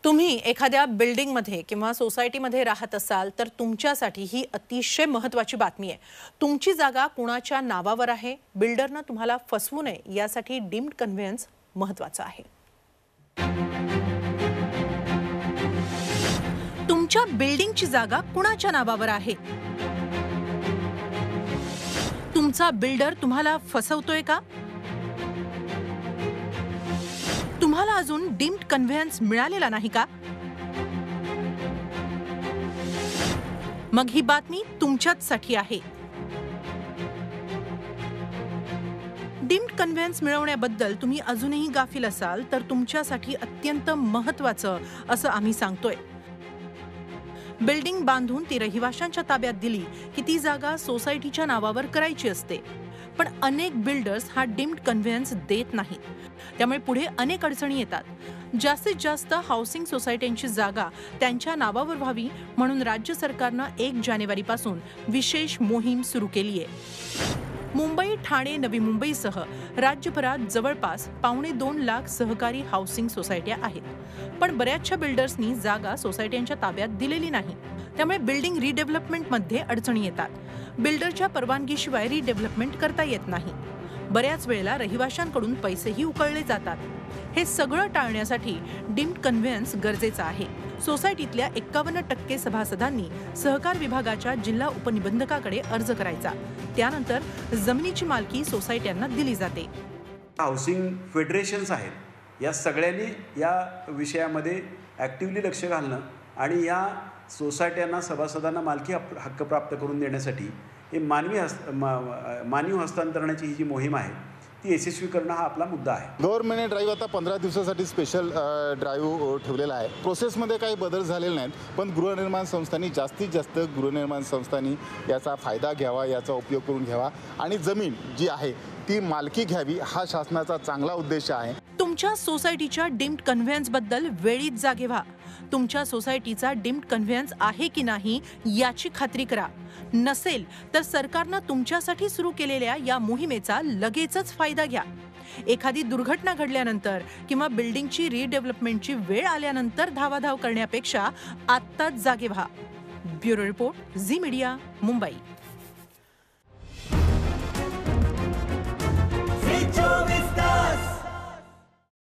तुम्ही एखाद्या बिल्डिंगमध्ये किंवा सोसायटीमध्ये राहत असाल तर तुमच्यासाठी ही अतिशय महत्त्वाची बातमी आहे। तुमची जागा कुणाच्या नावावर आहे, बिल्डरने तुम्हाला फसवू नये यासाठी डीम्ड कन्व्हेयन्स महत्त्वाचं आहे। तुमच्या बिल्डिंगची जागा कुणाच्या नावावर आहे? तुमचा बिल्डर तुम्हाला फसवतोय का? तुम्हाला अजून डीम्ड कन्व्हेयन्स मिळालेला नाही का? मग ही बातमी तुमच्याचसाठी आहे। डीम्ड कन्व्हेयन्स मिळवण्याबद्दल तुम्ही अजूनही गाफील असाल तर तुमच्यासाठी अत्यंत महत्त्वाचं असं आम्ही सांगतोय। बिल्डिंग बांधून ती रहिवाशांच्या ताब्यात दिली की ती जागा सोसायटीच्या नावावर करायची असते, पण अनेक बिल्डर्स हा डीम्ड कन्व्हेयन्स देत नाहीत। त्यामुळे पुढे अनेक अडचणी येतात। जास्तीत जास्त हाऊसिंग सोसायट्यांची जागा त्यांच्या नावावर व्हावी म्हणून राज्य सरकारने 1 जानेवारीपासून विशेष मोहीम सुरू केली आहे। मुंबई, ठाणे, नवी मुंबईसह राज्यभरात जवळपास 2.25 लाख सहकारी हाऊसिंग सोसायट्या आहेत, पण बऱ्याचशा बिल्डर्सनी जागा सोसायट्यांच्या ताब्यात दिलेली नाही। त्यामुळे बिल्डिंग रिडेव्हलपमेंटमध्ये अडचणी येतात। बिल्डरच्या परवानगीशिवाय रिडेव्हलपमेंट करता येत नाही। बऱ्याच वेळेला रहिवाशांकडून पैसेही उकळले जातात। हे सगळं टाळण्यासाठी डीम्ड कन्व्हेयन्स गरजेचं आहे। सोसायटीतल्या 51% सभासदांनी सहकार विभागाच्या जिल्हा उपनिबंधकाकडे अर्ज करायचा। त्यानंतर जमिनीची मालकी सोसायट्यांना दिली जाते। हाऊसिंग फेडरेशन्स आहेत, या सगळ्यांनी या विषयामध्ये ॲक्टिव्हली लक्ष घालणं आणि या सोसायट्यांना सभासदांना मालकी हक्क प्राप्त करून देण्यासाठी हे मानवी हस्तांतरणाची ही जी मोहीम आहे ती यशस्वी करणं हा आपला मुद्दा आहे। गव्हर्नमेंटने ड्राईव्ह आता 15 दिवसासाठी स्पेशल ड्राईव्ह ठेवलेला आहे। प्रोसेसमध्ये काही बदल झालेले नाहीत, पण गृहनिर्माण संस्थांनी जास्तीत जास्त गृहनिर्माण संस्थांनी याचा फायदा घ्यावा, याचा उपयोग करून घ्यावा आणि जमीन जी आहे ती मालकी घ्यावी, हा शासनाचा चांगला उद्देश आहे। तुमच्या सोसायटीच्या डीम्ड कन्व्हेयन्स बद्दल वेळीच जागे व्हा। तुमच्या सोसायटीचा डीम्ड कन्व्हेयन्स आहे की नाही याची खात्री करा। नसेल तर सरकारने तुमच्यासाठी सुरू केलेल्या या मोहिमेचा लगेचच फायदा घ्या। एखादी दुर्घटना घडल्यानंतर किंवा बिल्डिंगची रिडेव्हलपमेंटची वेळ आल्यानंतर धावाधाव करण्यापेक्षा आत्ताच जागे व्हा। Bureau report, Zee media, Mumbai.